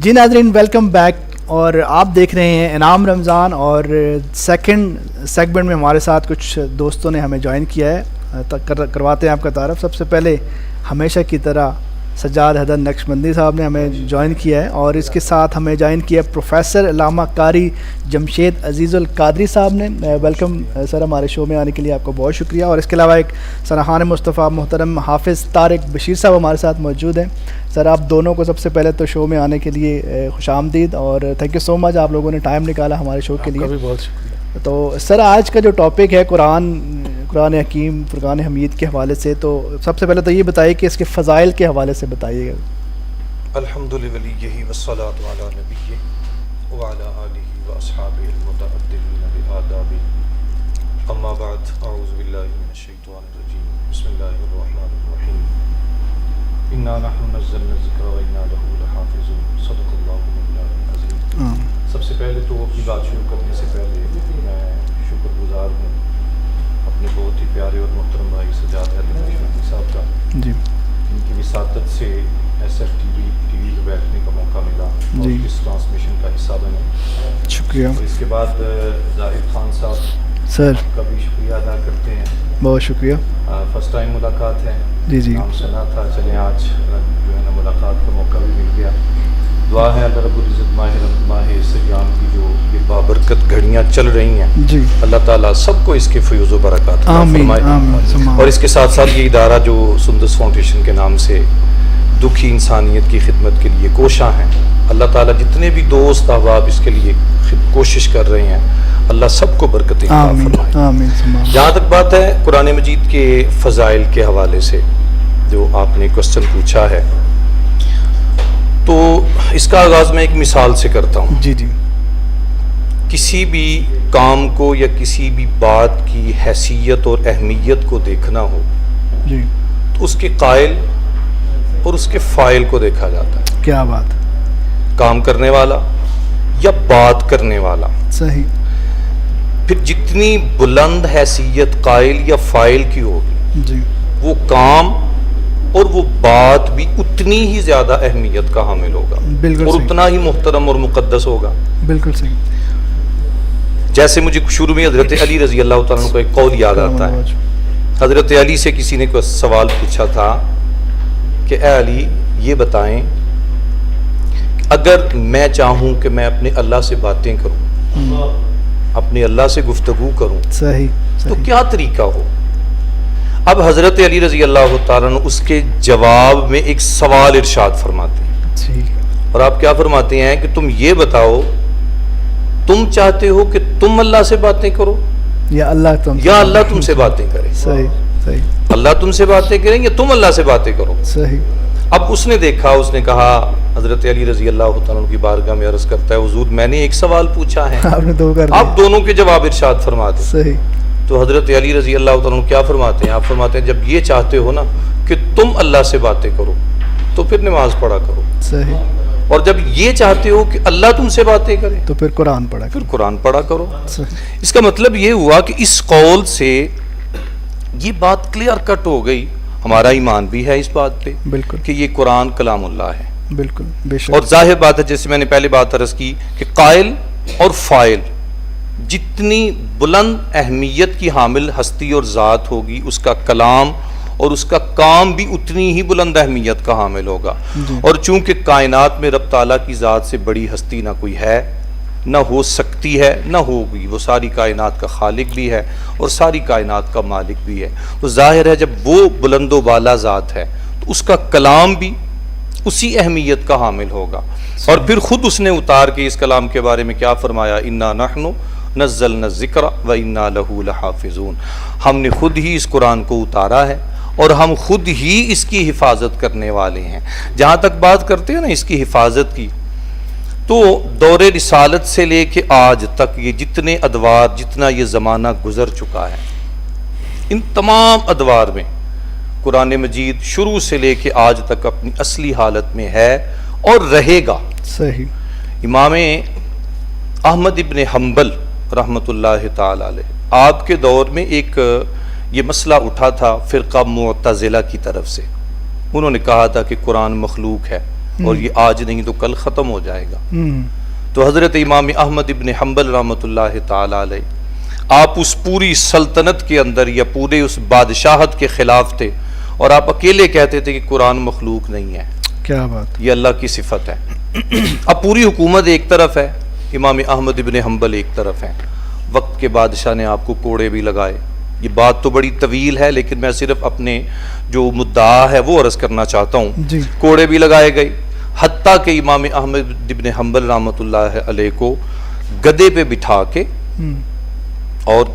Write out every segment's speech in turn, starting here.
جی ناظرین، welcome back, اور آپ دیکھ رہے ہیں انعام رمضان، اور سیکنڈ سیگمنٹ میں ہمارے ساتھ کچھ دوستوں نے ہمیں جوائن کیا ہے، کرواتے ہیں آپ کا تعارف۔ سب سے پہلے ہمیشہ کی طرح سجاد حیدر نقشبندی صاحب نے ہمیں جوائن کیا ہے، اور اس کے ساتھ ہمیں جوائن کیا ہے پروفیسر علامہ قاری جمشید عزیز القادری صاحب نے۔ ویلکم سر، ہمارے شو میں آنے کے لیے آپ کو بہت شکریہ۔ اور اس کے علاوہ ایک سرحان مصطفیٰ محترم حافظ طارق بشیر صاحب ہمارے ساتھ موجود ہیں۔ سر، آپ دونوں کو سب سے پہلے تو شو میں آنے کے لیے خوش آمدید، اور تھینک یو سو مچ، آپ لوگوں نے ٹائم نکالا ہمارے شو کے لیے۔ آپ کا بھی بہت شکریہ۔ تو سر، آج کا جو ٹاپک ہے قرآن حکیم فرقان حمید کے حوالے سے، تو سب سے پہلے تو یہ بتائیے کہ اس کے فضائل کے حوالے سے بتائیے گا۔ الحمد للہ والصلاۃ علی نبیہ وعلی آلہ واصحابہ المتعددین بآداب، اما بعد، اعوذ باللہ من الشیطان الرجیم، بسم اللہ الرحمن الرحیم، انا نحن نزلنا الذکر وانا لہ لحافظون، صدق اللہ مولانا العظیم۔ سب سے پہلے تو اپنی بات شروع کرنے سے پہلے میں شکر گزار ہوں اپنے بہت ہی پیارے اور محترم بھائی سجاد حیدر نقشبندی صاحب کا، جی، ان کی وساطت سے ایس ایف ٹی وی پہ بیٹھنے کا موقع ملا اور اس ٹرانسمیشن کا حصہ بنے۔ شکریہ۔ اور اس کے بعد زاہد خان صاحب سر کا بھی شکریہ ادا کرتے ہیں، بہت شکریہ۔ فرسٹ ٹائم ملاقات ہے، جی جی، نام سنا تھا، چلیں آج جو ہے نا ملاقات کا موقع بھی مل گیا۔ دعا ہے اللہ رب العزت ماہ سیام کی جو یہ بابرکت گھڑیاں چل رہی ہیں، جی، اللہ تعالیٰ سب کو اس کے فیوز و برکات عطا آمین فرمائے۔ آمین۔ اور اس کے ساتھ ساتھ یہ ادارہ جو سندس فاؤنڈیشن کے نام سے دکھی انسانیت کی خدمت کے لیے کوشاں ہیں، اللہ تعالیٰ جتنے بھی دوست احباب اس کے لیے کوشش کر رہے ہیں، اللہ سب کو برکتیں عطا فرمائے۔ آمین آمین۔ جہاں تک بات ہے قرآن مجید کے فضائل کے حوالے سے جو آپ نے کوسچن پوچھا ہے، تو اس کا آغاز میں ایک مثال سے کرتا ہوں۔ جی جی، کسی بھی کام کو یا کسی بھی بات کی حیثیت اور اہمیت کو دیکھنا ہو جی، تو اس کے قائل اور اس کے فاعل کو دیکھا جاتا ہے، کیا بات، کام کرنے والا یا بات کرنے والا۔ صحیح، پھر جتنی بلند حیثیت قائل یا فاعل کی ہوگی، جی، وہ کام اور وہ بات بھی اتنی ہی زیادہ اہمیت کا حامل ہوگا، بالکل اور صحیح، اتنا ہی محترم اور مقدس ہوگا۔ بالکل صحیح۔ جیسے مجھے شروع میں حضرت علی رضی اللہ تعالیٰ عنہ کا ایک قول یاد آتا ہے۔ حضرت علی سے کسی نے کوئی سوال پوچھا تھا کہ اے علی، یہ بتائیں اگر میں چاہوں کہ میں اپنے اللہ سے باتیں کروں، اپنے اللہ سے گفتگو کروں، صحیح، تو صحیح، کیا طریقہ ہو؟ اب حضرت علی رضی اللہ تعالیٰ عنہ اس کے جواب میں ایک سوال ارشاد فرماتے ہیں، جی، اور آپ کیا فرماتے ہیں کہ تم یہ بتاؤ، تم چاہتے ہو کہ تم اللہ سے باتیں کرو یا اللہ تم سے باتیں کرے؟ صحیح، صحیح، اللہ تم سے باتیں کریں یا تم اللہ سے باتیں کرو؟ صحیح، اب اس نے دیکھا، اس نے کہا، حضرت علی رضی اللہ تعالیٰ عنہ کی بارگاہ میں عرض کرتا ہے، حضور میں نے ایک سوال پوچھا ہے، آپ نے دو کر دیا، آپ دونوں کے جواب ارشاد فرما دیں۔ صحیح، تو حضرت علی رضی اللہ تعالیٰ عنہ کیا فرماتے ہیں؟ آپ فرماتے ہیں جب یہ چاہتے ہو نا کہ تم اللہ سے باتیں کرو تو پھر نماز پڑھا کرو، صحیح، اور جب یہ چاہتے ہو کہ اللہ تم سے باتیں کرے تو پھر قرآن پڑھا، پھر قرآن پڑھا کرو۔ صحیح، اس کا مطلب یہ ہوا کہ اس قول سے یہ بات کلیئر کٹ ہو گئی، ہمارا ایمان بھی ہے اس بات پہ بالکل، کہ یہ قرآن کلام اللہ ہے۔ بالکل، بے شک، اور ظاہر بات ہے، جیسے میں نے پہلے بات عرض کی کہ قائل اور فاعل جتنی بلند اہمیت کی حامل ہستی اور ذات ہوگی، اس کا کلام اور اس کا کام بھی اتنی ہی بلند اہمیت کا حامل ہوگا۔ اور چونکہ کائنات میں رب تعالیٰ کی ذات سے بڑی ہستی نہ کوئی ہے، نہ ہو سکتی ہے، نہ ہوگی، وہ ساری کائنات کا خالق بھی ہے اور ساری کائنات کا مالک بھی ہے، تو ظاہر ہے جب وہ بلند و بالا ذات ہے تو اس کا کلام بھی اسی اہمیت کا حامل ہوگا۔ اور پھر خود اس نے اتار کے اس کلام کے بارے میں کیا فرمایا؟ انا نحن نزلنا الذکر وانا لہ لحافظون، ہم نے خود ہی اس قرآن کو اتارا ہے اور ہم خود ہی اس کی حفاظت کرنے والے ہیں۔ جہاں تک بات کرتے ہیں نا اس کی حفاظت کی، تو دور رسالت سے لے کے آج تک یہ جتنے ادوار، جتنا یہ زمانہ گزر چکا ہے، ان تمام ادوار میں قرآن مجید شروع سے لے کے آج تک اپنی اصلی حالت میں ہے اور رہے گا۔ صحیح، امام احمد ابن حنبل رحمۃ اللہ تعالی علیہ، آپ کے دور میں ایک یہ مسئلہ اٹھا تھا فرقہ معتزلہ کی طرف سے، انہوں نے کہا تھا کہ قرآن مخلوق ہے، اور یہ آج نہیں تو کل ختم ہو جائے گا. تو حضرت امام احمد ابن حنبل رحمۃ اللہ تعالی علیہ آپ اس پوری سلطنت کے اندر یا پورے اس بادشاہت کے خلاف تھے اور آپ اکیلے کہتے تھے کہ قرآن مخلوق نہیں ہے. کیا بات, یہ اللہ کی صفت ہے. اب پوری حکومت ایک طرف ہے, امام احمد ابن حنبل ایک طرف ہے. وقت کے بادشاہ نے آپ کو کوڑے بھی لگائے. یہ بات تو بڑی طویل ہے لیکن میں صرف اپنے جو مدعا ہے وہ عرض کرنا چاہتا ہوں. جی. کوڑے بھی لگائے گئے, حتیٰ کہ امام احمد ابن حنبل رحمۃ اللہ علیہ کو گدے پہ بٹھا کے اور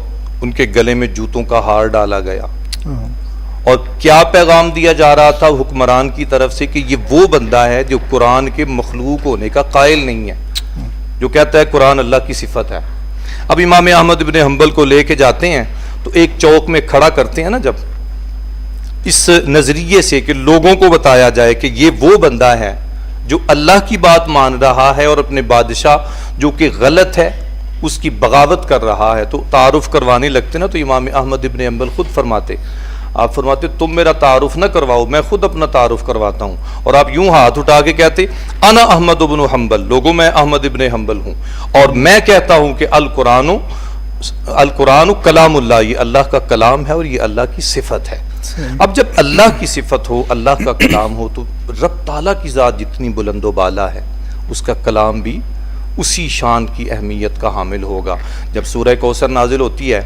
ان کے گلے میں جوتوں کا ہار ڈالا گیا. اور کیا پیغام دیا جا رہا تھا حکمران کی طرف سے کہ یہ وہ بندہ ہے جو قرآن کے مخلوق ہونے کا قائل نہیں ہے, جو کہتا ہے قرآن اللہ کی صفت ہے. اب امام احمد ابن حنبل کو لے کے جاتے ہیں تو ایک چوک میں کھڑا کرتے ہیں نا, جب اس نظریے سے کہ لوگوں کو بتایا جائے کہ یہ وہ بندہ ہے جو اللہ کی بات مان رہا ہے اور اپنے بادشاہ جو کہ غلط ہے اس کی بغاوت کر رہا ہے, تو تعارف کروانے لگتے نا. تو امام احمد ابن حنبل خود فرماتے, آپ فرماتے تم میرا تعارف نہ کرواؤ, میں خود اپنا تعارف کرواتا ہوں. اور آپ یوں ہاتھ اٹھا کے کہتے انا احمد ابن حنبل, لوگوں میں احمد ابن حنبل ہوں اور میں کہتا ہوں کہ القرآن کلام اللہ, یہ اللہ کا کلام ہے اور یہ اللہ کی صفت ہے. اب جب اللہ کی صفت ہو, اللہ کا کلام ہو, تو رب تعالیٰ کی ذات جتنی بلند و بالا ہے اس کا کلام بھی اسی شان کی اہمیت کا حامل ہوگا. جب سورہ کوثر نازل ہوتی ہے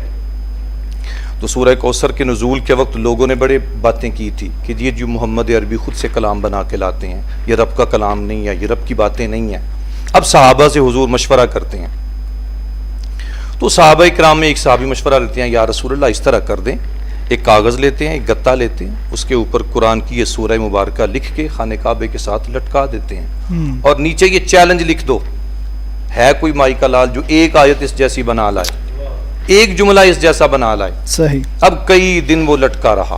تو سورہ کوثر کے نزول کے وقت لوگوں نے بڑے باتیں کی تھی کہ یہ جو محمد عربی خود سے کلام بنا کے لاتے ہیں, یہ رب کا کلام نہیں ہے, یہ رب کی باتیں نہیں ہیں. اب صحابہ سے حضور مشورہ کرتے ہیں تو صحابہ کرام میں ایک صحابی مشورہ لیتے ہیں, یا رسول اللہ اس طرح کر دیں, ایک کاغذ لیتے ہیں, ایک گتا لیتے ہیں, اس کے اوپر قرآن کی یہ سورہ مبارکہ لکھ کے خانہ کعبے کے ساتھ لٹکا دیتے ہیں اور نیچے یہ چیلنج لکھ دو, ہے کوئی مائی کا لال جو ایک آیت اس جیسی بنا لائے, ایک جملہ اس جیسا بنا لائے. صحیح. اب کئی دن وہ لٹکا رہا,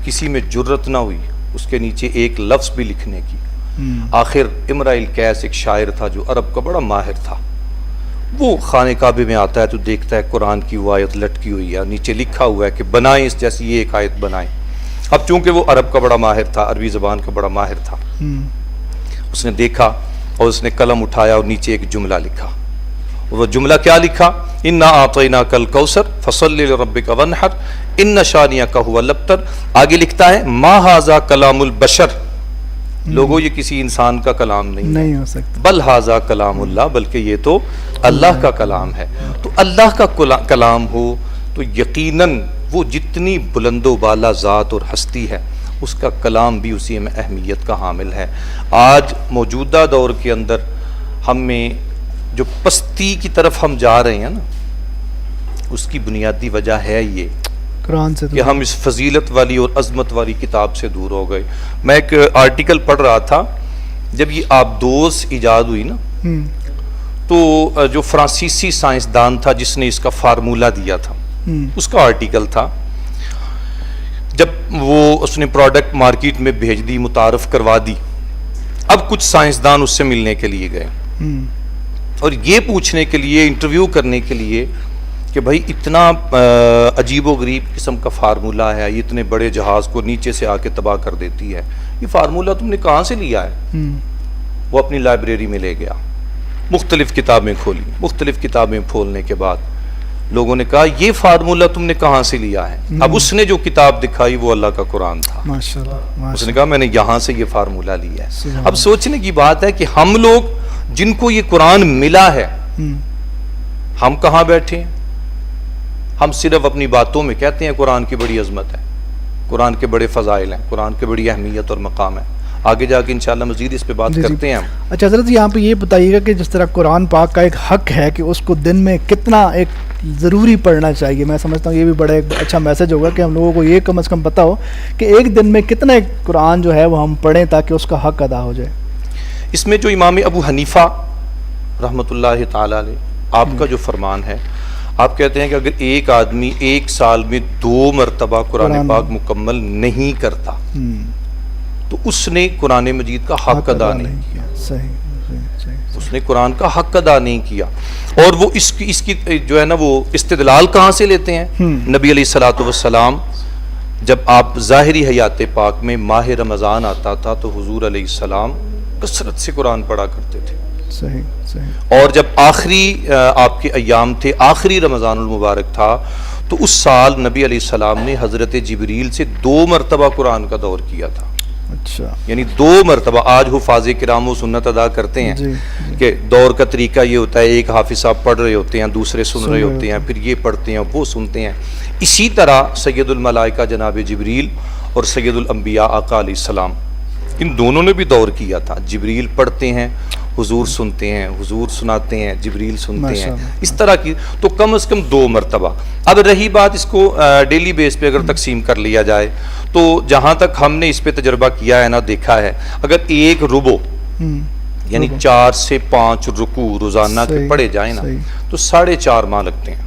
کسی میں جرت نہ ہوئی اس کے نیچے ایک لفظ بھی لکھنے کی. آخر امرأ القیس ایک شاعر تھا جو عرب کا بڑا ماہر تھا, وہ خانہ کعبے میں آتا ہے تو دیکھتا ہے قرآن کی وہ آیت لٹکی ہوئی ہے, نیچے لکھا ہوا ہے کہ بنائیں اس جیسی یہ ایک آیت بنائیں. اب چونکہ وہ عرب کا بڑا ماہر تھا, عربی زبان کا بڑا ماہر تھا, اس نے دیکھا اور اس نے قلم اٹھایا اور نیچے ایک جملہ لکھا. وہ جملہ کیا لکھا؟ انا اعطیناک الکوثر فصلی لربک وانحر ان شانئک ھو الابتر. آگے لکھتا ہے ما ھذا کلام البشر, لوگوں یہ کسی انسان کا کلام نہیں ہو سکتا, بل ھذا کلام اللہ, بلکہ یہ تو اللہ کا کلام ہے. تو اللہ کا کلام ہو تو یقیناً وہ جتنی بلند و بالا ذات اور ہستی ہے اس کا کلام بھی اسی میں اہمیت کا حامل ہے. آج موجودہ دور کے اندر ہم میں جو پستی کی طرف ہم جا رہے ہیں نا, اس کی بنیادی وجہ ہے یہ قرآن سے کہ ہم اس فضیلت والی اور عظمت والی کتاب سے دور ہو گئے. میں ایک آرٹیکل پڑھ رہا تھا, جب یہ آبدوز ایجاد ہوئی نا تو جو فرانسیسی سائنسدان تھا جس نے اس کا فارمولہ دیا تھا, اس کا آرٹیکل تھا. جب وہ اس نے پروڈکٹ مارکیٹ میں بھیج دی, متعارف کروا دی, اب کچھ سائنسدان اس سے ملنے کے لیے گئے اور یہ پوچھنے کے لیے, انٹرویو کرنے کے لیے کہ بھائی اتنا عجیب و غریب قسم کا فارمولہ ہے, یہ اتنے بڑے جہاز کو نیچے سے آ کے تباہ کر دیتی ہے, یہ فارمولہ تم نے کہاں سے لیا ہے؟ وہ اپنی لائبریری میں لے گیا, مختلف کتابیں کھولی, مختلف کتابیں کھولنے کے بعد لوگوں نے کہا یہ فارمولہ تم نے کہاں سے لیا ہے؟ اب اس نے جو کتاب دکھائی وہ اللہ کا قرآن تھا. اس نے کہا میں نے یہاں سے یہ فارمولہ لیا ہے. اب سوچنے کی بات ہے کہ ہم لوگ جن کو یہ قرآن ملا ہے, ہم کہاں بیٹھے ہیں؟ ہم صرف اپنی باتوں میں کہتے ہیں قرآن کی بڑی عظمت ہے, قرآن کے بڑے فضائل ہیں, قرآن کی بڑی اہمیت اور مقام ہے. آگے جا کے انشاءاللہ مزید اس پہ بات کرتے ہیں ہم. اچھا حضرت, یہاں پہ یہ بتائیے گا کہ جس طرح قرآن پاک کا ایک حق ہے کہ اس کو دن میں کتنا ایک ضروری پڑھنا چاہیے, میں سمجھتا ہوں یہ بھی بڑا ایک اچھا میسج ہوگا کہ ہم لوگوں کو یہ کم از کم پتہ ہو کہ ایک دن میں کتنا ایک قرآن جو ہے وہ ہم پڑھیں تاکہ اس کا حق ادا ہو جائے. اس میں جو امام ابو حنیفہ رحمۃ اللہ تعالی علیہ آپ کا جو فرمان ہے, آپ کہتے ہیں کہ اگر ایک آدمی ایک سال میں 2 مرتبہ قرآن پاک مکمل نہیں کرتا تو اس نے قرآن مجید کا حق ادا نہیں کیا. صحیح. اس نے قرآن کا حق ادا نہیں کیا. اور وہ اس کی جو ہے نا وہ استدلال کہاں سے لیتے ہیں؟ نبی علیہ الصلوۃ والسلام جب آپ ظاہری حیات پاک میں ماہ رمضان آتا تھا تو حضور علیہ السلام کثرت سے قرآن پڑھا کرتے تھے. صحیح صحیح. اور جب آخری آپ کے ایام تھے، آخری رمضان المبارک تھا، تو اس سال نبی علیہ السلام نے حضرت جبریل سے 2 مرتبہ قرآن کا دور کیا تھا. اچھا. یعنی 2 مرتبہ. آج حفاظ کرام و سنت ادا کرتے ہیں جی کہ دور کا طریقہ یہ ہوتا ہے، ایک حافظ صاحب پڑھ رہے ہوتے ہیں، دوسرے سن رہے ہوتے ہیں، پھر یہ پڑھتے ہیں، وہ سنتے ہیں. اسی طرح سید الملائکہ جناب جبریل اور سید الانبیاء آقا علیہ السلام، ان دونوں نے بھی دور کیا تھا. جبریل پڑھتے ہیں، حضور سنتے ہیں، حضور سناتے ہیں، جبریل سنتے ہیں، اس طرح کی. تو کم از کم 2 مرتبہ. اب رہی بات اس کو ڈیلی بیس پہ اگر تقسیم کر لیا جائے تو جہاں تک ہم نے اس پہ تجربہ کیا ہے نا، دیکھا ہے، اگر 1 ربع یعنی 4 سے 5 رکوع روزانہ کے پڑھے جائیں نا تو 4.5 ماہ لگتے ہیں.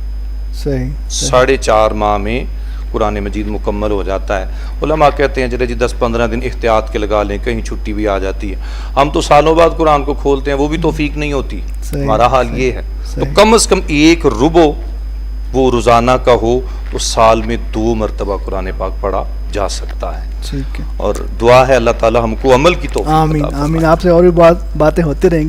صحیح. 4.5 ماہ میں قرآن مجید مکمل ہو جاتا ہے. علماء کہتے ہیں چلے جی 10-15 دن احتیاط کے لگا لیں، کہیں چھٹی بھی آ جاتی ہے. ہم تو سالوں بعد قرآن کو کھولتے ہیں، وہ بھی توفیق نہیں ہوتی. ہمارا حال یہ ہے. تو کم از کم 1 ربع وہ روزانہ کا ہو تو سال میں 2 مرتبہ قرآن پاک پڑھا جا سکتا ہے. ٹھیک ہے. اور دعا ہے اللہ تعالی ہم کو عمل کی توفیق عطا فرمائے. آمین آمین. آپ سے اور بھی باتیں ہوتی رہیں گی.